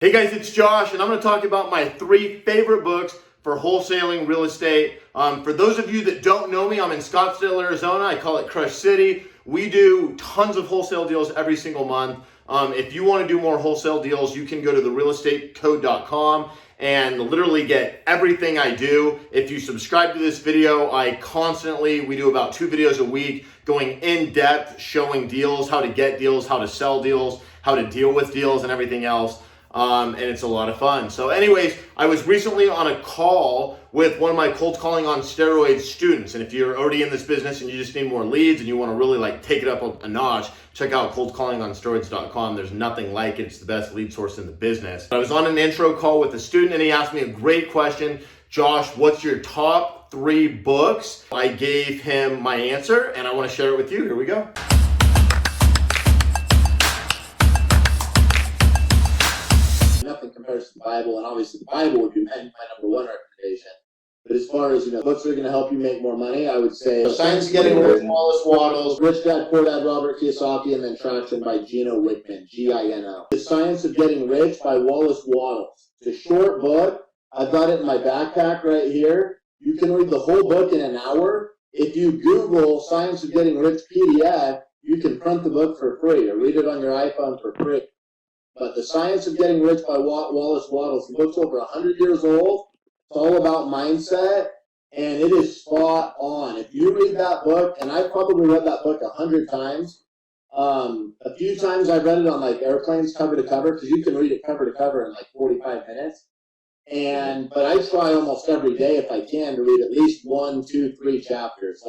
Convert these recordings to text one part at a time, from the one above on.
Hey guys, it's Josh, and I'm going to talk about my 3 favorite books for wholesaling real estate. For those of you that don't know me, I'm in Scottsdale, Arizona. I call it Crush City. We do tons of wholesale deals every single month. If you want to do more wholesale deals, you can go to therealestatecode.com and literally get everything I do. If you subscribe to this video, we do about 2 videos a week going in depth, showing deals, how to get deals, how to sell deals, how to deal with deals, and everything else. And it's a lot of fun. So anyways, I was recently on a call with one of my cold calling on steroids students. And if you're already in this business and you just need more leads and you want to really take it up a notch, check out coldcallingonsteroids.com. There's nothing like it. It's the best lead source in the business. I was on an intro call with a student and he asked me a great question. Josh, what's your top 3 books? I gave him my answer and I want to share it with you. Here we go. Nothing compares to the Bible, and obviously the Bible would be my number 1 recommendation. But as far as, books that are going to help you make more money, I would say Science of Getting Rich, Wallace, Wattles, Rich Dad, Poor Dad, Robert Kiyosaki, and then Traction by Gino, Wickman, Gino. The Science of Getting Rich by Wallace, Wattles. It's a short book. I've got it in my backpack right here. You can read the whole book in an hour. If you Google Science of Getting Rich PDF, you can print the book for free or read it on your iPhone for free. But The Science of Getting Rich by Wallace Wattles, the book's over 100 years old. It's all about mindset, and it is spot on. If you read that book, and I've probably read that book 100 times, a few times I've read it on airplanes cover to cover, because you can read it cover to cover in 45 minutes. But I try almost every day if I can to read at least 1, 2, 3 chapters.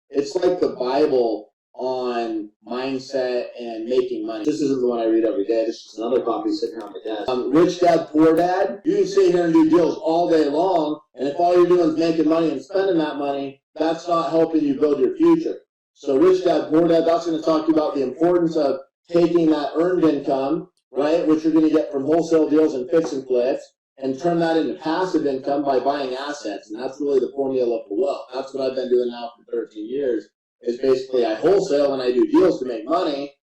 It's like the Bible on mindset and making money. This isn't the one I read every day. This is another copy sitting on my desk. Rich Dad, Poor Dad. You can sit here and do deals all day long, and if all you're doing is making money and spending that money, that's not helping you build your future. So Rich Dad, Poor Dad, that's going to talk to you about the importance of taking that earned income, right, which you're going to get from wholesale deals and fix and flips, and turn that into passive income by buying assets. And that's really the formula for wealth. That's what I've been doing now for 13 years. Is basically I wholesale and I do deals to make money,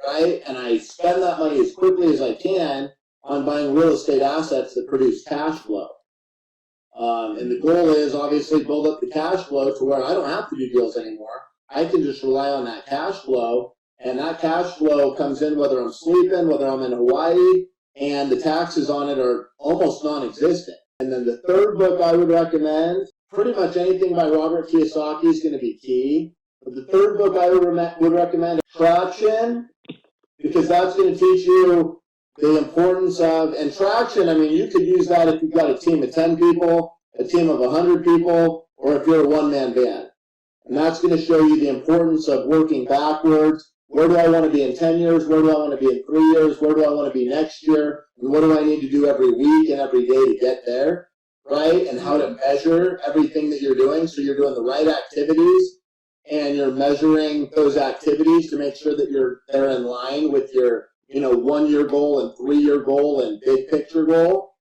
right? And I spend that money as quickly as I can on buying real estate assets that produce cash flow. And the goal is obviously build up the cash flow to where I don't have to do deals anymore. I can just rely on that cash flow, and that cash flow comes in whether I'm sleeping, whether I'm in Hawaii, and the taxes on it are almost non-existent. And then the third book I would recommend, pretty much anything by Robert Kiyosaki is going to be key. But the third book I would recommend is Traction, because that's going to teach you the importance of, and Traction, you could use that if you've got a team of 10 people, a team of 100 people, or if you're a one-man band. And that's going to show you the importance of working backwards. Where do I want to be in 10 years? Where do I want to be in 3 years? Where do I want to be next year? And what do I need to do every week and every day to get there, right? And how to measure everything that you're doing so you're doing the right activities. And you're measuring those activities to make sure that they're in line with your, 1-year goal and 3-year goal and big picture goal.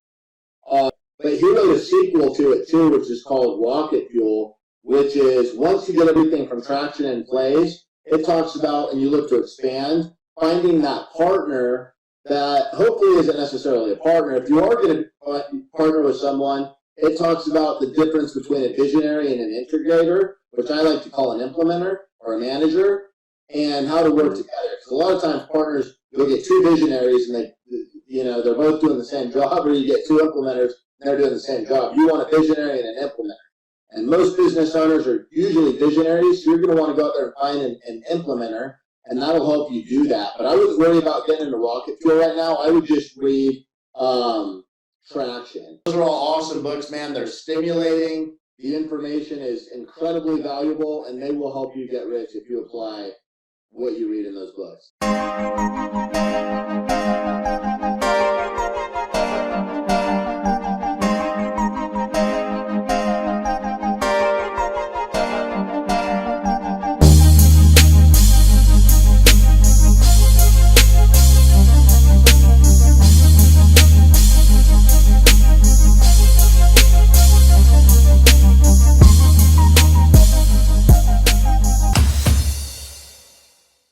But he wrote a sequel to it too, which is called Rocket Fuel, which is once you get everything from Traction in place, it talks about, and you look to expand, finding that partner that hopefully isn't necessarily a partner. If you are going to partner with someone, it talks about the difference between a visionary and an integrator, which I like to call an implementer or a manager, and how to work together. Because a lot of times partners, you'll get 2 visionaries and they're both doing the same job, or you get 2 implementers and they're doing the same job. You want a visionary and an implementer. And most business owners are usually visionaries, so you're going to want to go out there and find an implementer, and that'll help you do that. But I wouldn't worry about getting into Rocket Fuel right now. I would just read Traction. Those are all awesome books, man. They're stimulating. The information is incredibly valuable, and they will help you get rich if you apply what you read in those books.